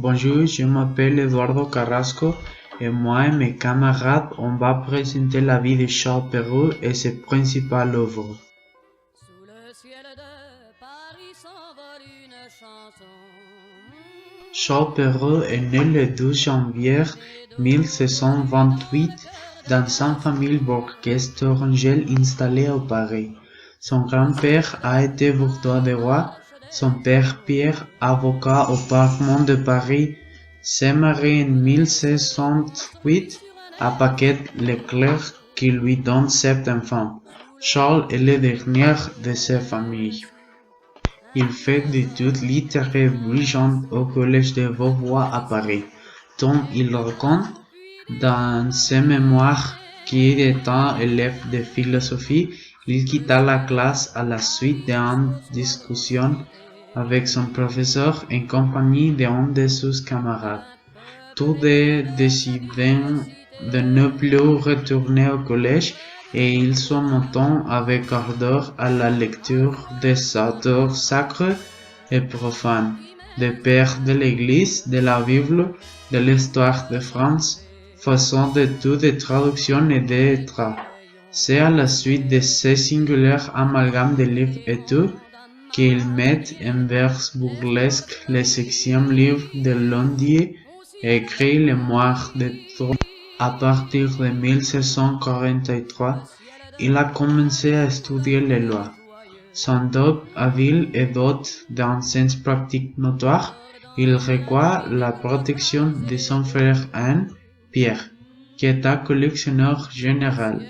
Bonjour, je m'appelle Eduardo Carrasco et moi et mes camarades, on va présenter la vie de Charles Perrault et ses principales œuvres. Sous le ciel de Paris s'envole une chanson. Charles Perrault est né le 12 janvier 1628 dans une famille bourgeoise tourangelle installée à Paris. Son grand-père a été bourgeois de roi, son père Pierre, avocat au Parlement de Paris, s'est marié en 1608 à Paquette Leclerc qui lui donne 7 enfants. Charles est le dernier de sa famille. Il fait des études littéraires brillantes au collège de Beauvoir à Paris, dont il raconte dans ses mémoires qu'étant élève de philosophie, il quitta la classe à la suite d'une discussion avec son professeur en compagnie d'un de ses camarades. Tous deux décident de ne plus retourner au collège et ils se mettent avec ardeur à la lecture des auteurs sacrés et profanes, des pères de l'Église, de la Bible, de l'histoire de France, faisant de tout des traductions et des tracts. C'est à la suite de ces singuliers amalgames de livres et tout qu'ils mettent en vers burlesque le 6e livre de l'Ondier et écrit les Mémoires de Troyes. À partir de 1643, il a commencé à étudier les lois. Sans doute habile et doté d'un sens pratique notoire, il reçoit la protection de son frère Anne, Pierre, qui était collectionneur général.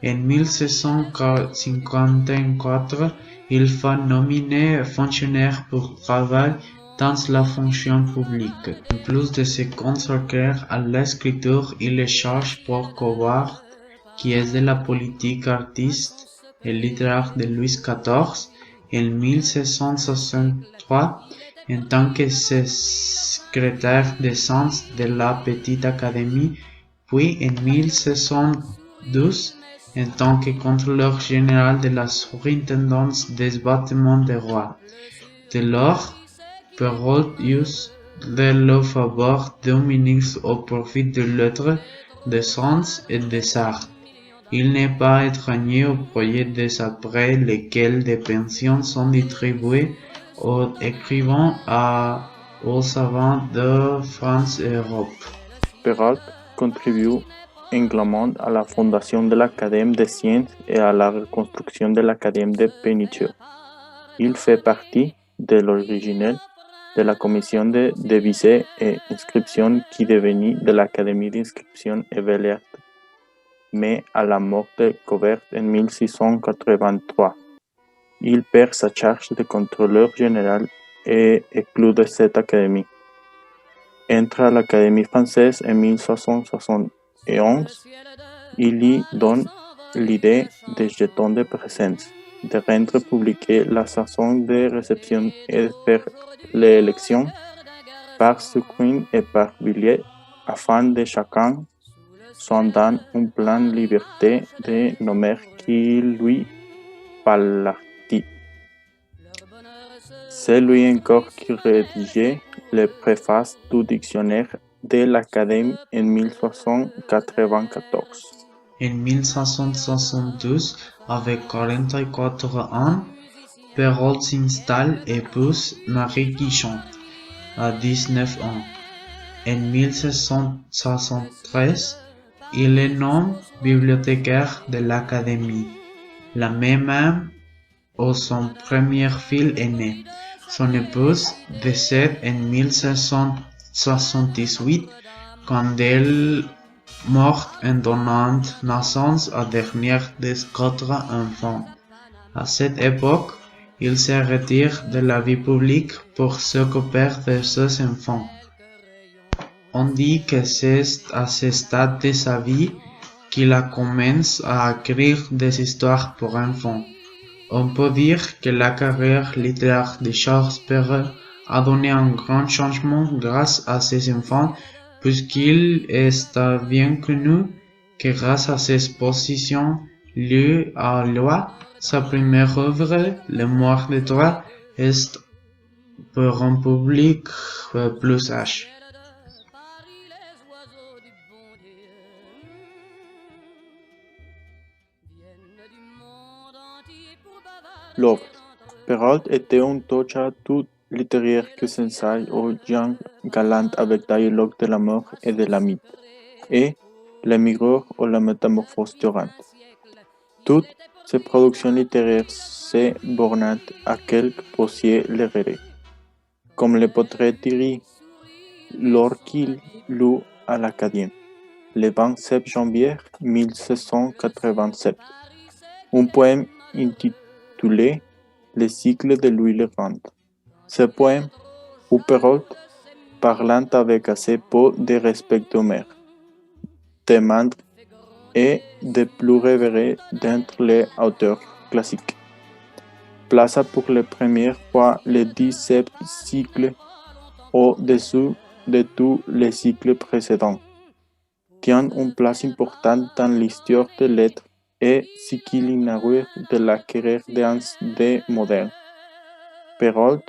En 1654, il fut nominé fonctionnaire pour travail dans la fonction publique. En plus de se consacrer à l'écriture, il est chargé pour Covard, qui est de la politique artiste et littéraire de Louis XIV, en 1663, en tant que secrétaire de sciences de la Petite Académie, puis en 1612, en tant que contrôleur général de la surintendance des bâtiments des rois. Dès lors, Perrault use de le faveur d'un ministre au profit des lettres, des sciences et des arts. Il n'est pas étranger au projet des après lesquels des pensions sont distribuées aux écrivains et aux savants de France et Europe. Perrault contribue amplement à la fondation de l'Académie des sciences et à la reconstruction de l'Académie de Peinture. Il fait partie de l'originel de la commission de devises et inscriptions qui devenue de l'Académie d'inscription et belles-lettres, mais à la mort de Covert en 1683. Il perd sa charge de contrôleur général et exclut de cette académie. Entre à l'Académie française en 1671, il y donne l'idée des jetons de présence, de rendre publique la saison de réception et de faire l'élection par scrutin et par billet afin de chacun s'en donne un plan liberté de nommer qui lui partit. C'est lui encore qui rédigeait le préface du dictionnaire de l'Académie en 1694. En 1672, avec 44 ans, Perrault s'installe et épouse Marie Guichon, à 19 ans. En 1673, il est nommé bibliothécaire de l'Académie. La même année où son premier fils est né. Son épouse décède en 1678 quand elle morte en donnant naissance à dernier des 4 enfants. À cette époque, il se retire de la vie publique pour s'occuper de ses enfants. On dit que c'est à ce stade de sa vie qu'il a commencé à écrire des histoires pour enfants. On peut dire que la carrière littéraire de Charles Perrault a donné un grand changement grâce à ses enfants, puisqu'il est bien connu que grâce à ses positions lues à loi, sa première œuvre, Les Mémoires de Troyes, est pour un public plus âgé. L'œuvre. Perrault était un toucha tout littéraire qui s'enseigne au genre galant avec dialogue de la mort et de la mythe, et la migreur ou la métamorphose durante. Toutes ses productions littéraires se bornent à quelques poésies littéraires, comme le portrait d'Iri lorsqu'il lut à l'Académie, le 27 janvier 1687, un poème intitulé Le cycle de Louis le Grand. Ce poème, où Perrault, parlant avec assez peu de respect d'Homère, demande est de plus révéré d'entre les auteurs classiques. Plaça pour la première fois le 17e cycle au-dessus de tous les cycles précédents. Tient une place importante dans l'histoire des lettres et ce qu'il inaugure de la carrière des modernes. Perrault,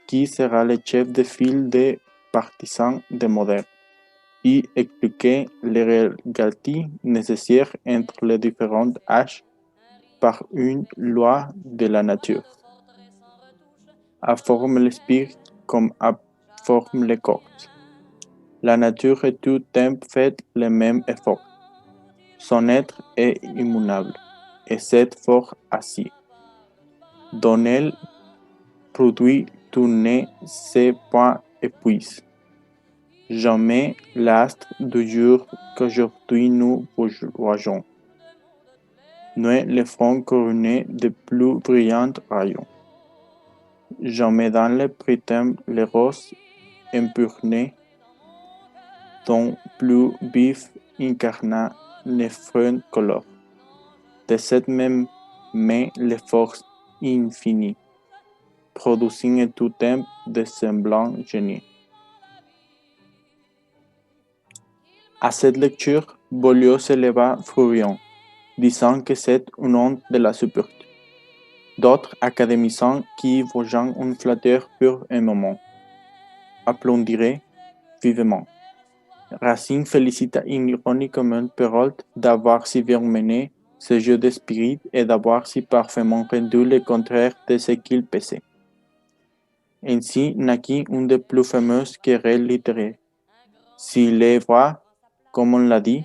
qui sera le chef de file des partisans des modernes, y expliquer les régalités nécessaires entre les différents âges par une loi de la nature. À forme l'esprit comme à forme le corps. La nature est tout temps fait le même effort. Son être est immuable, et cette force assis. Dont elle produit tout ne se point épuise. Jamais l'astre du jour qu'aujourd'hui nous voyageons n'est le front couronné de plus brillants rayons. Jamais dans le printemps les roses empurnées dont plus vif incarnat les fruits colores. De cette même main les forces infinies, produisant en tout temps de semblants génies. À cette lecture, Boileau se leva furieux, disant que c'est une honte de la supercherie. D'autres académiciens qui voyaient un flatteur pour un moment applaudirent vivement. Racine félicita ironiquement Perrault d'avoir si bien mené ce jeu d'esprit et d'avoir si parfaitement rendu le contraire de ce qu'il pensait. Ainsi naquit une des plus fameuses querelles littéraires. S'il est vrai, comme on l'a dit,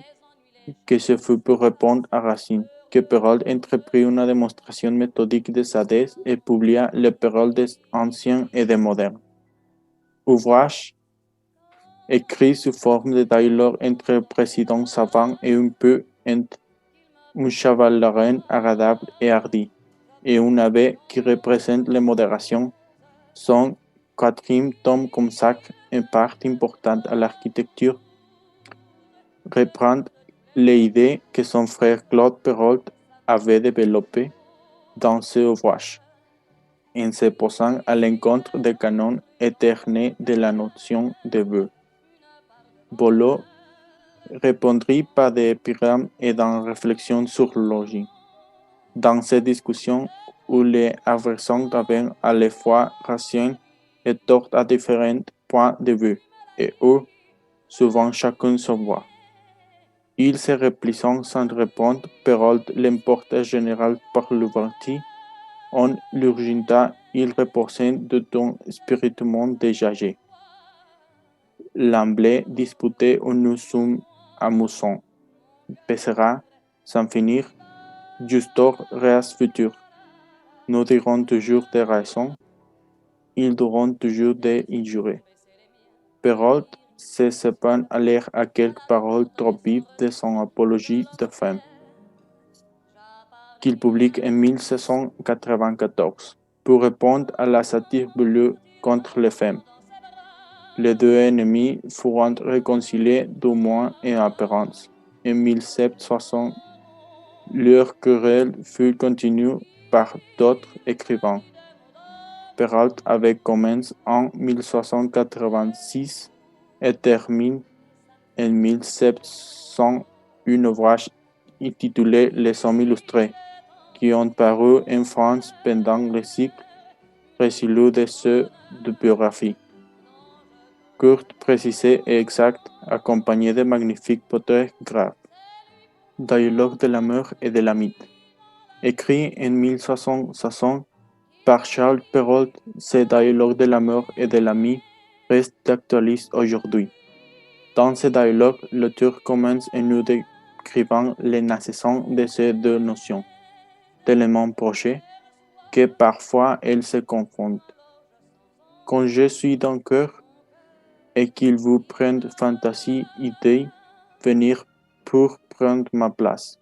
que ce fut pour répondre à Racine, que Perrault entreprit une démonstration méthodique de sa thèse et publia le Perrault des anciens et des modernes. Ouvrage écrit sous forme de dialogue entre un président savant et un peu entre un chevalerin agréable et hardi, et un abbé qui représente la modération. Son quatrième tome consacre une part importante à l'architecture, reprend les idées que son frère Claude Perrault avait développées dans ce ouvrage, en se posant à l'encontre des canons éternels de la notion de vœu. Boileau répondit par des épigrammes et dans réflexions sur le logis. Dans cette discussion où les adversaires avaient à la fois raison et tort à différents points de vue, et où, souvent chacun se voit, ils se replient sans répondre. Perrault l'emporta général par l'ouverture. En l'urgenta, il reposait de ton spirituellement dégagé. L'emblée disputait où nous sommes amusants. Pèsera, sans finir, justor res futur. Nous dirons toujours des raisons, ils diront toujours des injures. Perrault se sépare alors à quelques paroles trop vives de son apologie de femme, qu'il publie en 1694, pour répondre à la satire Boileau contre les femmes. Les deux ennemis furent réconciliés du moins en apparence. En 1760, leur querelle fut continuée par d'autres écrivains. Perrault avait commencé en 1686 et termine en 1700 un ouvrage intitulé Les Hommes illustrés, qui ont paru en France pendant le cycle résolu de ceux de biographie. Court, précisé et exact, accompagné de magnifiques portraits graves. Dialogue de la mort et de la mythe. Écrit en 1660 par Charles Perrault, ce dialogue de la mort et de la mythe reste d'actualité aujourd'hui. Dans ce dialogue, l'auteur commence en nous décrivant les naissances de ces deux notions, d'éléments proches, que parfois elles se confondent. Quand je suis d'un cœur, et qu'ils vous prennent fantaisie, idée, venir pour prendre ma place.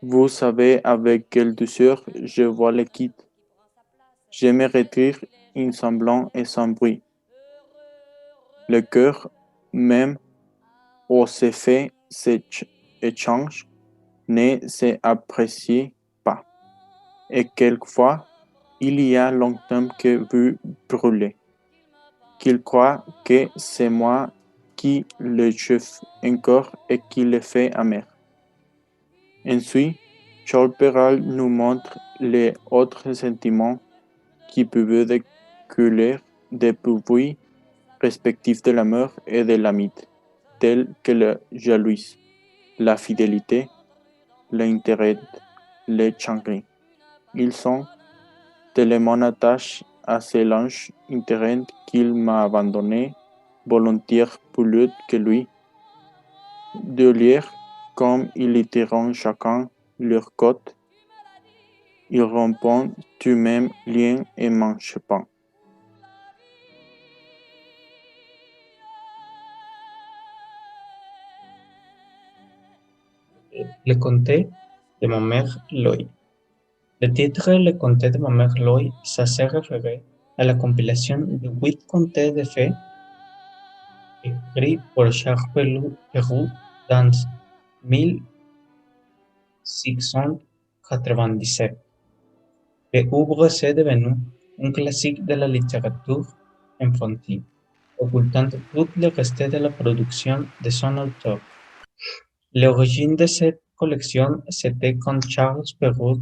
Vous savez avec quelle douceur je vois les quittes. Je me retire in semblant et sans bruit. Le cœur, même, où se fait cet échange, ne s'apprécie pas. Et quelquefois, il y a longtemps que vous brûlez, qu'il croit que c'est moi qui le chauffe encore et qui le fait amer. Ensuite, Charles Perrault nous montre les autres sentiments qui peuvent découler des pouvoirs respectifs de la mort et de la mythe, tels que la jalousie, la fidélité, l'intérêt, le chagrin. Ils sont tellement attachés à ce linge intérêt qu'il m'a abandonné volontiers pour l'autre que lui. De lire comme ils tirent chacun leur côte, ils rompent du même lien et m'échappant. Le comté de ma mère Loy. Le titre Le comté de ma mère Loy, ça se référait à la compilation de 8 comtés de fées écrits par Charles Perrault dans 1697. L'œuvre s'est devenue un classique de la littérature enfantine, occultant tout le reste de la production de son auteur. L'origine de cette collection, c'était quand Charles Perrault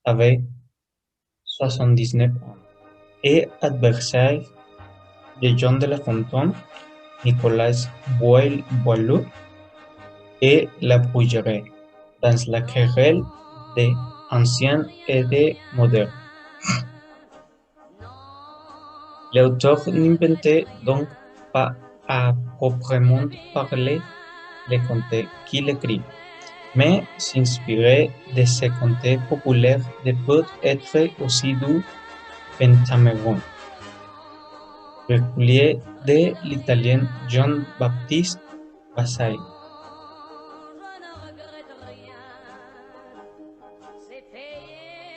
avait 79 ans et adversaire de John de La Fontaine, Nicolas Boileau et La Bruyère dans la querelle des anciens et des modernes. L'auteur n'inventait donc pas à proprement parler les contes qu'il écrit, mais s'inspirait de ces contes populaires de peut-être aussi du Pentamerone, recueillis de l'italien John Baptiste Vasari.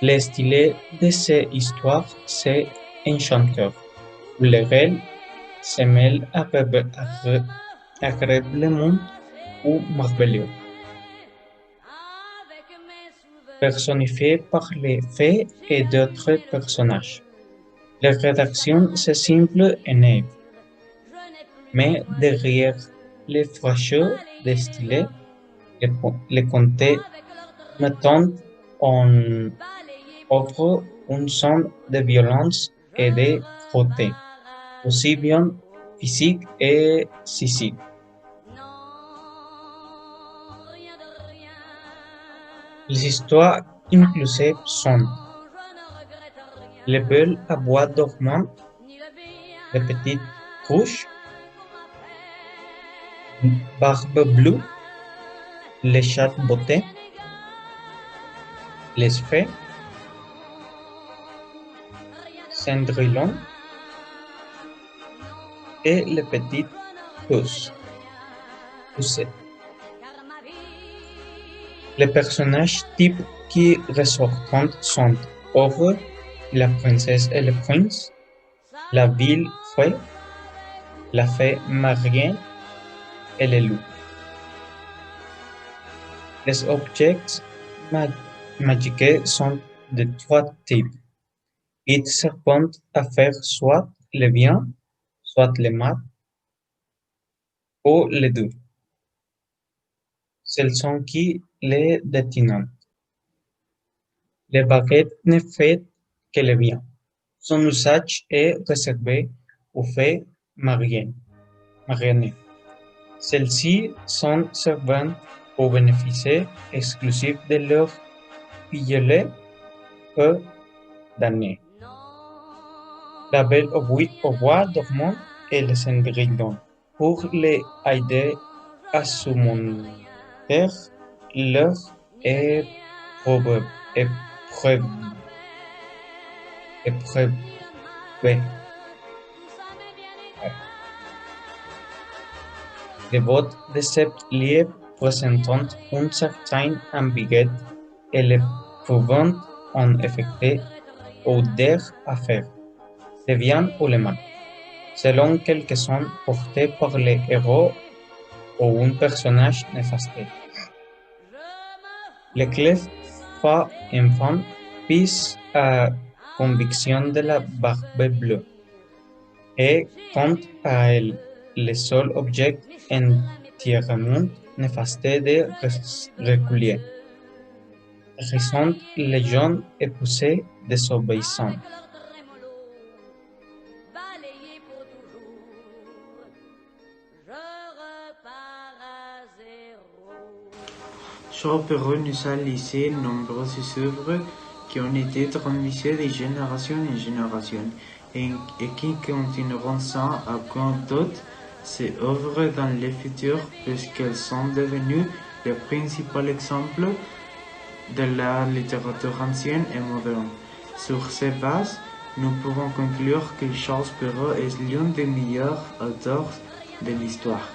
Le style de ces histoires, c'est enchanteur, où les règles se mêlent agréablement ou merveilleux. Personnifié par les fées et d'autres personnages. La rédaction c'est simple et naïve, mais derrière les fracheurs des stylets, les contes mettent en œuvre un son de violence et de beauté, aussi bien physique et psychique. Les histoires inclusives sont Les Belles à bois dormant, Les Petites Cruches, Barbe Bleue, Les Chats Beauté, Les Fées, Cendrillon et Les Petites Pousses. Les personnages types qui ressortent sont Aurore, la princesse et le prince, la ville fée, la fée Marielle et le loup. Les objets magiques sont de 3 types. Ils servent à faire soit le bien, soit le mal, ou les deux. Celles sont qui les détiennent. Les baguettes ne font que le bien. Son usage est réservé aux faits mariannées. Celles-ci sont servantes au bénéfice exclusif de leur filleule peu d'années. La Belle au bois dormant et les cendrillons pour les aider à surmonter leur épreuve. épreuve. Les votes de cette livre présentant une certaine ambiguïté et le pouvant en effet ou der affaire, le bien ou le mal, selon qu'elles sont portées par les héros ou un personnage néfaste. Le clef fa enfant pisse à conviction de la barbe bleue, et quant à elle, le seul objet entièrement néfaste de recueillir. Raison les jeunes épouses désobéissants. Balayé pour toujours, je repars à zéro. Chaperon nous a laissé nombreuses œuvres qui ont été transmises de génération en génération et qui continueront sans aucun doute ces œuvres dans le futur puisqu'elles sont devenues le principal exemple de la littérature ancienne et moderne. Sur ces bases, nous pouvons conclure que Charles Perrault est l'un des meilleurs auteurs de l'histoire.